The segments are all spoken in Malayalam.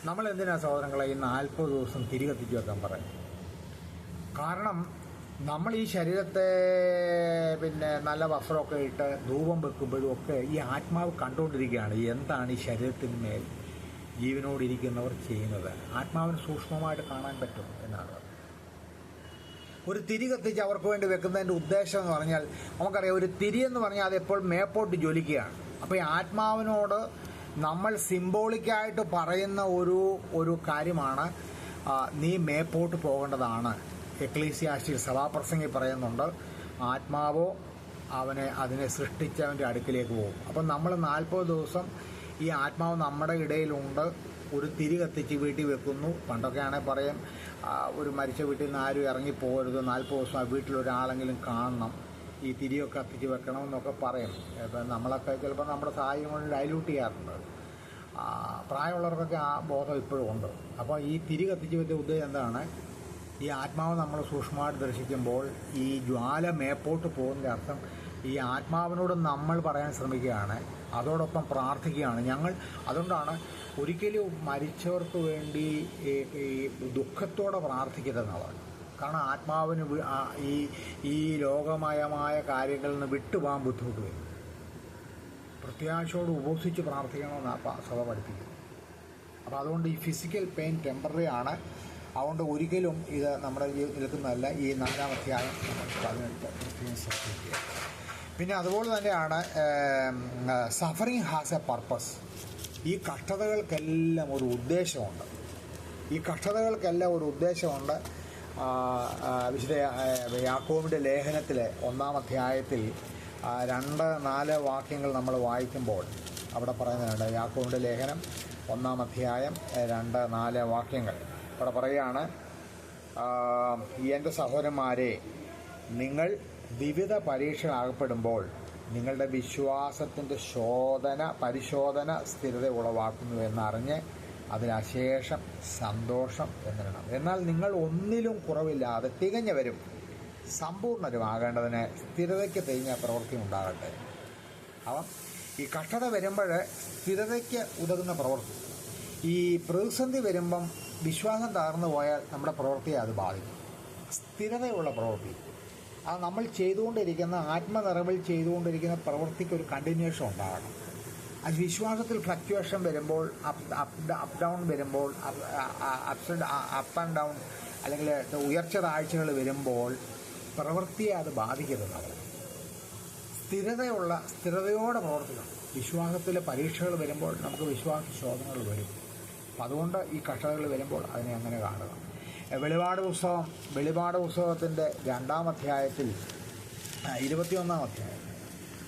നമ്മൾ എന്തിനാ സഹോദരങ്ങളെ ഈ 40 ദിവസം തിരികെത്തിച്ചു വെക്കാൻ പറയും? കാരണം നമ്മൾ ഈ ശരീരത്തെ നല്ല വസ്ത്രമൊക്കെ ഇട്ട് ധൂപം വെക്കുമ്പോഴും ഒക്കെ ഈ ആത്മാവ് കണ്ടുകൊണ്ടിരിക്കുകയാണ് എന്താണ് ഈ ശരീരത്തിന്മേൽ ജീവനോടിരിക്കുന്നവർ ചെയ്യുന്നത്. ആത്മാവിന് സൂക്ഷ്മമായിട്ട് കാണാൻ പറ്റും എന്നാണ്. ഒരു തിരി കത്തിച്ച് അവർക്ക് വേണ്ടി വെക്കുന്നതിൻ്റെ ഉദ്ദേശം എന്ന് പറഞ്ഞാൽ നമുക്കറിയാം, ഒരു തിരി എന്ന് പറഞ്ഞാൽ അതെപ്പോൾ മേപ്പോട്ട് ജ്വലിക്കുകയാണ്. അപ്പോൾ ഈ ആത്മാവിനോട് നമ്മൾ സിംബോളിക്കായിട്ട് പറയുന്ന ഒരു കാര്യമാണ്, നീ മേപ്പോട്ട് പോകേണ്ടതാണ്. എക്ലീസിയാസ്റ്റിൽ സഭാപ്രസംഗി പറയുന്നുണ്ട്, ആത്മാവോ അതിനെ സൃഷ്ടിച്ചവൻ്റെ അടുക്കിലേക്ക് പോകും. അപ്പം നമ്മൾ 40 ദിവസം ഈ ആത്മാവ് നമ്മുടെ ഇടയിലുണ്ട്. ഒരു തിരി കത്തിച്ച് വീട്ടിൽ വെക്കുന്നു. പണ്ടൊക്കെ ആണെങ്കിൽ പറയും, ഒരു മരിച്ച വീട്ടിൽ നിന്ന് ആരും ഇറങ്ങിപ്പോകരുത്, 40 ദിവസം ആ വീട്ടിലൊരാളെങ്കിലും കാണണം, ഈ തിരിയൊക്കെ കത്തിച്ച് വെക്കണമെന്നൊക്കെ പറയും. ഇപ്പം നമ്മളൊക്കെ ചിലപ്പോൾ നമ്മുടെ സാഹചര്യം കൊണ്ട് ഡൈല്യൂട്ട് ചെയ്യാറുണ്ട്. പ്രായമുള്ളവർക്കൊക്കെ ആ ബോധം ഇപ്പോഴും ഉണ്ട്. അപ്പോൾ ഈ തിരി കത്തിച്ച് വെച്ച ഉദ്ദേശം എന്താണ്? ഈ ആത്മാവ് നമ്മൾ സൂക്ഷ്മമായിട്ട് ദർശിക്കുമ്പോൾ ഈ ജ്വാല മേപ്പോട്ട് പോകുന്നതിൻ്റെ അർത്ഥം ഈ ആത്മാവിനോട് നമ്മൾ പറയാൻ ശ്രമിക്കുകയാണ്, അതോടൊപ്പം പ്രാർത്ഥിക്കുകയാണ്. അതുകൊണ്ടാണ് ഒരിക്കലും മരിച്ചവർക്ക് വേണ്ടി ഈ ദുഃഖത്തോടെ പ്രാർത്ഥിക്കരുതെന്നുള്ളത്. കാരണം ആത്മാവിന് ഈ ലോകമയമായ കാര്യങ്ങളിൽ നിന്ന് വിട്ടുപോകാൻ ബുദ്ധിമുട്ട് വരും. പ്രത്യാശയോട് ഉപസിച്ച് പ്രാർത്ഥിക്കണമെന്ന് സഭ പഠിപ്പിക്കും. അപ്പോൾ അതുകൊണ്ട് ഈ ഫിസിക്കൽ പെയിൻ ടെമ്പററി ആണ്. അതുകൊണ്ട് ഒരിക്കലും ഇത് നമ്മുടെ നിൽക്കുന്നതല്ല. ഈ 4-ാം അധ്യായം നമ്മൾ 18 ശ്രദ്ധിക്കുക. പിന്നെ അതുപോലെ തന്നെയാണ് സഫറിങ് ഹാസ് എ പർപ്പസ്. ഈ കഷ്ടതകൾക്കെല്ലാം ഒരു ഉദ്ദേശമുണ്ട്. വിശുദ്ധ യാക്കോബിൻ്റെ ലേഖനത്തിലെ 1-ാം അധ്യായത്തിൽ 2-4 വാക്യങ്ങൾ നമ്മൾ വായിക്കുമ്പോൾ അവിടെ പറയുന്നുണ്ട്. യാക്കോബിൻ്റെ ലേഖനം 1-ാം അധ്യായം 2-4 വാക്യങ്ങൾ അവിടെ പറയുകയാണ്, എൻ്റെ സഹോദരന്മാരെ, നിങ്ങൾ വിവിധ പരീക്ഷകളാകപ്പെടുമ്പോൾ നിങ്ങളുടെ വിശ്വാസത്തിൻ്റെ പരിശോധന സ്ഥിരത ഉളവാക്കുന്നു എന്നറിഞ്ഞ് അതിനശേഷം സന്തോഷം എന്നിടണം. എന്നാൽ നിങ്ങൾ ഒന്നിലും കുറവില്ലാതെ തികഞ്ഞവരും സമ്പൂർണ്ണരുമാകേണ്ടതിന് സ്ഥിരതയ്ക്ക് തികഞ്ഞ പ്രവൃത്തി ഉണ്ടാകട്ടെ. അപ്പം ഈ കഷ്ടത വരുമ്പോൾ സ്ഥിരതയ്ക്ക് ഉതകുന്ന പ്രവൃത്തി. ഈ പ്രതിസന്ധി വരുമ്പം വിശ്വാസം തകർന്നു പോയാൽ നമ്മുടെ പ്രവൃത്തിയെ അത് ബാധിക്കും. സ്ഥിരതയുള്ള പ്രവൃത്തി, അത് നമ്മൾ ചെയ്തുകൊണ്ടിരിക്കുന്ന ആത്മനിറവിൽ ചെയ്തുകൊണ്ടിരിക്കുന്ന പ്രവൃത്തിക്ക് ഒരു കണ്ടിന്യൂഷൻ ഉണ്ടാകണം. അത് വിശ്വാസത്തിൽ ഫ്ലക്ച്വേഷൻ വരുമ്പോൾ, അപ്പ് ഡൗൺ വരുമ്പോൾ, അപ്പ് ആൻഡ് ഡൗൺ അല്ലെങ്കിൽ ഉയർച്ച താഴ്ചകൾ വരുമ്പോൾ പ്രവൃത്തിയെ അത് ബാധിക്കരുത്. സ്ഥിരതയോടെ പ്രവർത്തിക്കണം. വിശ്വാസത്തിലെ പരീക്ഷകൾ വരുമ്പോൾ നമുക്ക് വിശ്വാസ ശോധനകൾ വരും. അപ്പം അതുകൊണ്ട് ഈ കഷ്ടതകൾ വരുമ്പോൾ അതിനെ അങ്ങനെ കാണുക. വെളിപാട് പുസ്തകത്തിൻ്റെ 2-ാം അധ്യായത്തിൽ 21-ാം അധ്യായം,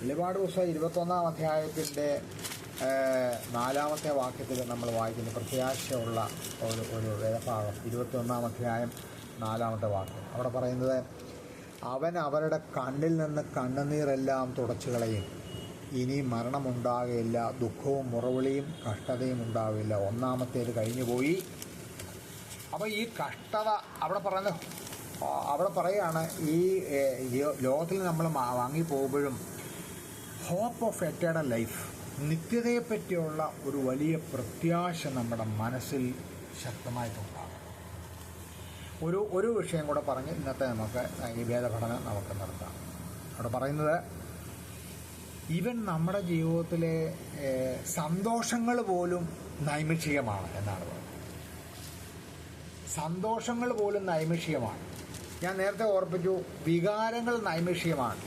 വെളിപാട് പുസ്തകം 21-ാം അധ്യായത്തിൻ്റെ 4-ാമത്തെ വാക്യത്തിൽ നമ്മൾ വായിക്കുന്ന പ്രത്യാശയുള്ള ഒരു വേദഭാഗം. 21-ാം അധ്യായം 4-ാമത്തെ വാക്യം അവിടെ പറയുന്നത്, അവൻ അവരുടെ കണ്ണിൽ നിന്ന് കണ്ണുനീരെല്ലാം തുടച്ചു കളയും. ഇനി മരണമുണ്ടാകില്ല, ദുഃഖവും മുറവിളിയും കഷ്ടതയും ഉണ്ടാവില്ല. ഒന്നാമത്തേത് കഴിഞ്ഞുപോയി. അപ്പോൾ ഈ കഷ്ടത അവിടെ പറയുകയാണ്, ഈ ലോകത്തിൽ നമ്മൾ വാങ്ങിപ്പോകുമ്പോഴും ഹോപ്പ് ഓഫ് എറ്റേണൽ ലൈഫ്, നിത്യതയെപ്പറ്റിയുള്ള ഒരു വലിയ പ്രത്യാശ നമ്മുടെ മനസ്സിൽ ശക്തമായിട്ടുണ്ടാകും. ഒരു വിഷയം കൂടെ പറഞ്ഞ് ഇന്നത്തെ നമുക്ക് ഈ വേദപഠനം നമുക്ക് നിർത്താം. അവിടെ പറയുന്നത്, ഈവൻ നമ്മുടെ ജീവിതത്തിലെ സന്തോഷങ്ങൾ പോലും നൈമിഷികമാണ് എന്നാണ് പറയുന്നത്. സന്തോഷങ്ങൾ പോലും നൈമിഷികമാണ്. ഞാൻ നേരത്തെ ഓർപ്പിച്ചു, വികാരങ്ങൾ നൈമിഷികമാണ്.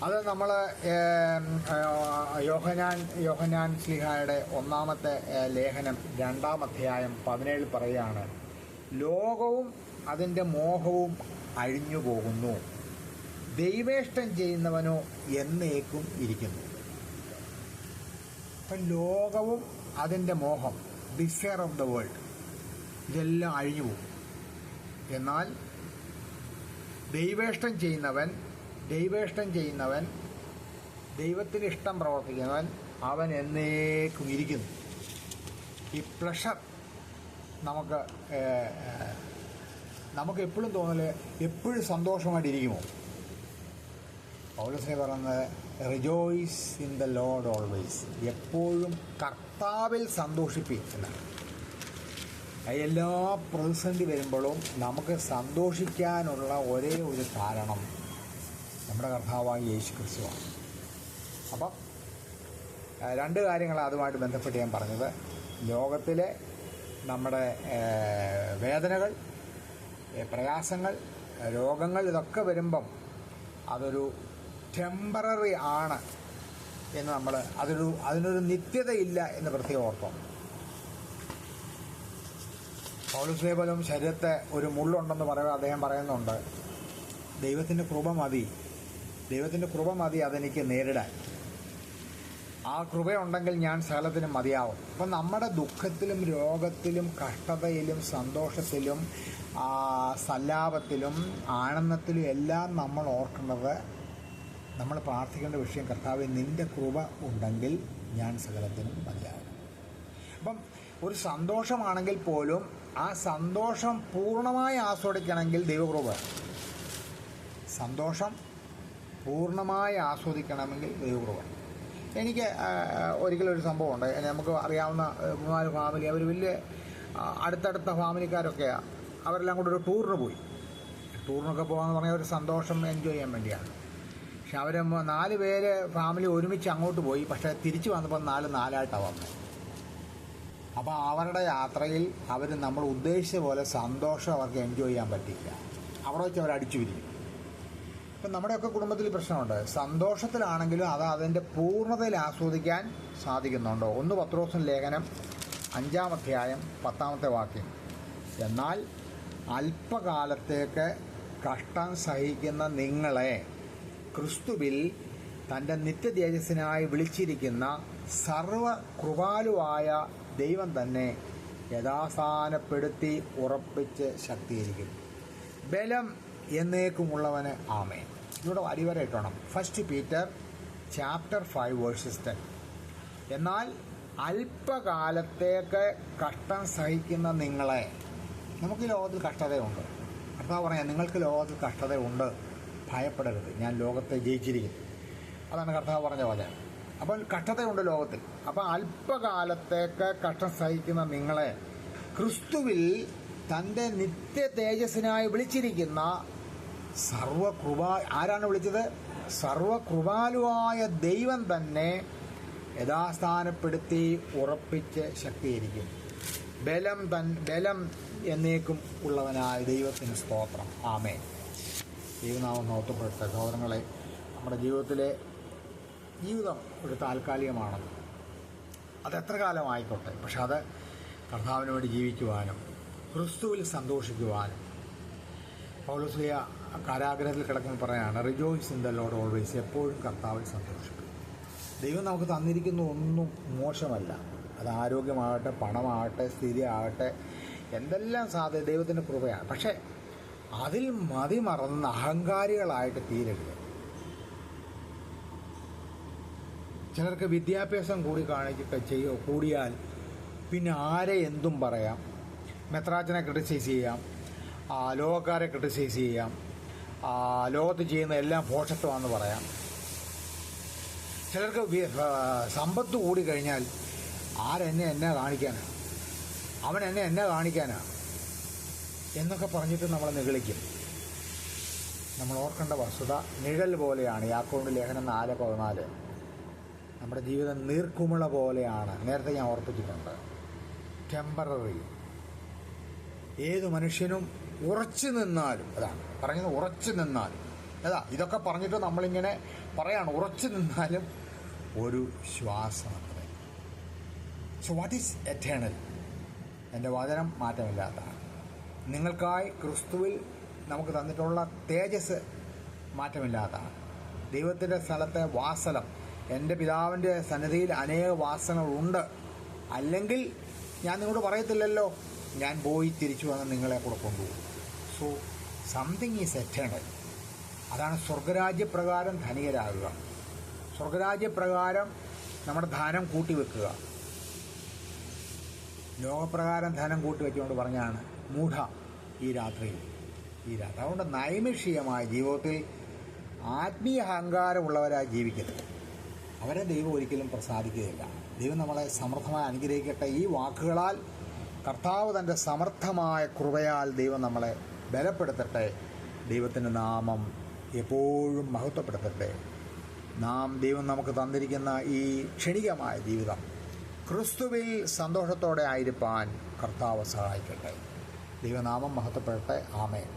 അത് നമ്മൾ യോഹന്നാൻ ശ്ലീഹായുടെ 1-ാമത്തെ ലേഖനം 2-ാം അധ്യായം 17 പറയുകയാണ്, ലോകവും അതിൻ്റെ മോഹവും അഴിഞ്ഞു പോകുന്നു, ദൈവേഷ്ടം ചെയ്യുന്നവനോ എന്നേക്കും ഇരിക്കുന്നു. അപ്പം ലോകവും അതിൻ്റെ മോഹം, ഡിസയർ ഓഫ് ദ വേൾഡ്, ഇതെല്ലാം അഴിഞ്ഞു പോകും. എന്നാൽ ദൈവേഷ്ടം ചെയ്യുന്നവൻ ദൈവത്തിന് ഇഷ്ടം പ്രവർത്തിക്കുന്നവൻ അവൻ എന്നേക്കും ഇരിക്കുന്നു. ഈ പ്ലഷർ നമുക്ക് എപ്പോഴും തോന്നല് എപ്പോഴും സന്തോഷമായിട്ടിരിക്കുമോ? പൗലോസ് പറയുന്നത്, rejoice in the Lord always, എപ്പോഴും കർത്താവിൽ സന്തോഷിപ്പിൻ എന്നാണ്. എല്ലാ പ്രതിസന്ധി വരുമ്പോഴും നമുക്ക് സന്തോഷിക്കാനുള്ള ഒരേ ഒരു കാരണം നമ്മുടെ കർത്താവായ യേശു ക്രിസ്തുവാണ്. അപ്പം രണ്ട് കാര്യങ്ങൾ അതുമായിട്ട് ബന്ധപ്പെട്ട് ഞാൻ പറഞ്ഞത്. ലോകത്തിലെ നമ്മുടെ വേദനകൾ, പ്രയാസങ്ങൾ, രോഗങ്ങൾ, ഇതൊക്കെ വരുമ്പം അതൊരു ടെമ്പററി ആണ് എന്ന് നമ്മൾ അതിനൊരു നിത്യതയില്ല എന്ന് പ്രത്യേകം ഓർക്കണം. പൗലോസിനെ പോലും ശരീരത്തെ ഒരു മുള്ളുണ്ടെന്ന് പറയുക അദ്ദേഹം പറയുന്നുണ്ട്, ദൈവത്തിൻ്റെ കൃപ മതി അതെനിക്ക് നേരിടാൻ. ആ കൃപയുണ്ടെങ്കിൽ ഞാൻ സകലത്തിനും മതിയാവും. അപ്പം നമ്മുടെ ദുഃഖത്തിലും രോഗത്തിലും കഷ്ടതയിലും സന്തോഷത്തിലും സല്ലാപത്തിലും ആനന്ദത്തിലും എല്ലാം നമ്മൾ ഓർക്കേണ്ടത്, നമ്മൾ പ്രാർത്ഥിക്കേണ്ട വിഷയം, കർത്താവേ നിൻ്റെ കൃപ ഉണ്ടെങ്കിൽ ഞാൻ സകലത്തിനും മതിയാവും. അപ്പം ഒരു സന്തോഷമാണെങ്കിൽ പോലും ആ സന്തോഷം പൂർണ്ണമായി ആസ്വദിക്കണമെങ്കിൽ ദൈവകൃപ. സന്തോഷം പൂർണ്ണമായി ആസ്വദിക്കണമെങ്കിൽ ദൈവകൃപ. എനിക്ക് ഒരിക്കലൊരു സംഭവമുണ്ട്. നമുക്ക് അറിയാവുന്ന 3-4 ഫാമിലി, അവർ വലിയ അടുത്തടുത്ത ഫാമിലിക്കാരൊക്കെയാണ്. അവരെല്ലാം കൂടെ ഒരു ടൂറിനൊക്കെ പോകാമെന്ന് പറഞ്ഞാൽ ഒരു സന്തോഷം എൻജോയ് ചെയ്യാൻ വേണ്ടിയാണ്. പക്ഷെ അവർ 4 പേര് ഫാമിലി ഒരുമിച്ച് അങ്ങോട്ട് പോയി. പക്ഷേ തിരിച്ചു വന്നപ്പോൾ 4-4ആയിട്ടാണ് വന്നത്. അപ്പോൾ അവരുടെ യാത്രയിൽ അവർ നമ്മൾ ഉദ്ദേശിച്ച പോലെ സന്തോഷം അവർക്ക് എൻജോയ് ചെയ്യാൻ പറ്റില്ല. അവിടെ വെച്ച് അവർ അടിച്ചു പിരിക്കും. ഇപ്പം നമ്മുടെയൊക്കെ കുടുംബത്തിൽ പ്രശ്നമുണ്ട്. സന്തോഷത്തിലാണെങ്കിലും അത് അതിൻ്റെ പൂർണ്ണതയിൽ ആസ്വദിക്കാൻ സാധിക്കുന്നുണ്ടോ? 1 പത്രോസ് ലേഖനം 5-ാം അധ്യായം 10-ാമത്തെ വാക്യം. എന്നാൽ അല്പകാലത്തേക്ക് കഷ്ടം സഹിക്കുന്ന നിങ്ങളെ ക്രിസ്തുവിൽ തൻ്റെ നിത്യതേജസ്സിനായി വിളിച്ചിരിക്കുന്ന സർവകൃപാലുവായ ദൈവം തന്നെ യഥാസ്ഥാനപ്പെടുത്തി ഉറപ്പിച്ച് ശക്തീകരിക്കും. ബലം എന്നേക്കുമുള്ളവന് ആമേൻ. ഇവിടെ അടിവരയിട്ടോണം. 1 പീറ്റർ chapter 5:10. എന്നാൽ അല്പകാലത്തേക്ക് കഷ്ടം സഹിക്കുന്ന നിങ്ങളെ, നമുക്ക് ലോകത്തിൽ കഷ്ടതയുണ്ട്. കർത്താവ് പറയാം, നിങ്ങൾക്ക് ലോകത്തിൽ കഷ്ടതയുണ്ട്, ഭയപ്പെടരുത്, ഞാൻ ലോകത്തെ ജയിച്ചിരിക്കുന്നു. അതാണ് കർത്താവ് പറഞ്ഞ വചനം. അപ്പോൾ കഷ്ടതയുണ്ട് ലോകത്തിൽ. അപ്പോൾ അല്പകാലത്തേക്ക് കഷ്ടം സഹിക്കുന്ന നിങ്ങളെ ക്രിസ്തുവിൽ തൻ്റെ നിത്യ തേജസ്സിനായി വിളിച്ചിരിക്കുന്ന ആരാണ് വിളിച്ചത്? സർവകൃപാലുവായ ദൈവം തന്നെ യഥാസ്ഥാനപ്പെടുത്തി ഉറപ്പിച്ച് ശക്തീകരിക്കും. ബലം എന്നേക്കും ഉള്ളവനായ ദൈവത്തിന് സ്തോത്രം. ആമേൻ. ദൈവനാമം മഹത്വപ്പെടട്ടെ. സഹോദരങ്ങളെ, നമ്മുടെ ജീവിതം ഒരു താൽക്കാലികമാണ്. അതെത്ര കാലമായിക്കോട്ടെ. പക്ഷെ അത് കർത്താവിന് വേണ്ടി ജീവിക്കുവാനും ക്രിസ്തുവിൽ സന്തോഷിക്കുവാനും. പൗലോസ് കാരാഗ്രഹത്തിൽ കിടക്കുമ്പോൾ പറയാണ്, rejoice in the Lord always, എപ്പോഴും കർത്താവിൽ സന്തോഷിക്കും. ദൈവം നമുക്ക് തന്നിരിക്കുന്ന ഒന്നും മോശമല്ല. അത് ആരോഗ്യമാകട്ടെ, പണമാകട്ടെ, സ്ഥിതി ആകട്ടെ, എന്തെല്ലാം സാധ്യത ദൈവത്തിൻ്റെ കൃപയാണ്. പക്ഷേ അതിൽ മതിമറന്ന് അഹങ്കാരികളായിട്ട് തീരരുത്. ചിലർക്ക് വിദ്യാഭ്യാസം കൂടിയാൽ പിന്നെ ആരെ എന്തും പറയാം. മെത്രാച്ചനെ ക്രിട്ടിസൈസ് ചെയ്യാം, ലോകക്കാരെ ക്രിട്ടിസൈസ് ചെയ്യാം, ലോകത്ത് ചെയ്യുന്ന എല്ലാം ഭോഷത്വമാണെന്ന് പറയാം. ചിലർക്ക് സമ്പത്ത് കൂടിക്കഴിഞ്ഞാൽ എന്നാ കാണിക്കാനാണ്, അവൻ എന്നാ കാണിക്കാനാണ് എന്നൊക്കെ പറഞ്ഞിട്ട് നമ്മളെ നിഗളിക്കും. നമ്മൾ ഓർക്കേണ്ട വസ്തുത നിഴൽ പോലെയാണ്. യാക്കോബിന്റെ ലേഖനം 4:14. നമ്മുടെ ജീവിതം നീർക്കുമിള പോലെയാണ്. നേരത്തെ ഞാൻ ഓർപ്പിച്ചിട്ടുണ്ട്. ടെമ്പററി. ഏത് മനുഷ്യനും ഉറച്ചു നിന്നാലും, അതാണ് പറഞ്ഞത്, ഉറച്ചു നിന്നാലും. ഇതൊക്കെ പറഞ്ഞിട്ട് നമ്മളിങ്ങനെ പറയാണ്, ഉറച്ചു നിന്നാലും ഒരു ശ്വാസം അത്രേ. So what is eternal? എൻ്റെ വചനം മാറ്റമില്ലാത്തതാണ്. നിങ്ങൾക്കായി ക്രിസ്തുവിൽ നമുക്ക് തന്നിട്ടുള്ള തേജസ് മാറ്റമില്ലാത്തതാണ്. ദൈവത്തിൻ്റെ സ്ഥലത്തെ വാസനം, എൻ്റെ പിതാവിൻ്റെ സന്നിധിയിൽ അനേക വാസനകളുണ്ട്, അല്ലെങ്കിൽ ഞാൻ നിങ്ങളോട് പറയത്തില്ലല്ലോ, ഞാൻ പോയി തിരിച്ചു വന്ന് നിങ്ങളെ കൂടെ കൊണ്ടുപോകും. So something is eternal. അതാണ് സ്വർഗരാജ്യപ്രകാരം ധനികരാകുക. സ്വർഗരാജ്യപ്രകാരം നമ്മുടെ ധനം കൂട്ടിവെക്കുക. ലോകപ്രകാരം ധനം കൂട്ടിവെച്ചുകൊണ്ട് പറഞ്ഞാണ് മൂഢ ഈ രാത്രിയിൽ. അതുകൊണ്ട് നൈമിഷികമായ ജീവിതത്തിൽ ആത്മീയ അഹങ്കാരമുള്ളവരായി ജീവിക്കരുത്. അവരെ ദൈവം ഒരിക്കലും പ്രസാദിക്കുകയില്ല. ദൈവം നമ്മളെ സമൃദ്ധമായി അനുഗ്രഹിക്കട്ടെ. ഈ വാക്കുകളാൽ കർത്താവ് തൻ്റെ സമർത്ഥമായ കൃപയാൽ ദൈവം നമ്മളെ ബലപ്പെടുത്തട്ടെ. ദൈവത്തിൻ്റെ നാമം എപ്പോഴും മഹത്വപ്പെടുത്തട്ടെ. ദൈവം നമുക്ക് തന്നിരിക്കുന്ന ഈ ക്ഷണികമായ ജീവിതം ക്രിസ്തുവിൽ സന്തോഷത്തോടെ ആയിരിക്കാൻ കർത്താവ് സഹായിക്കട്ടെ. ദൈവനാമം മഹത്വപ്പെടട്ടെ. ആമേൻ.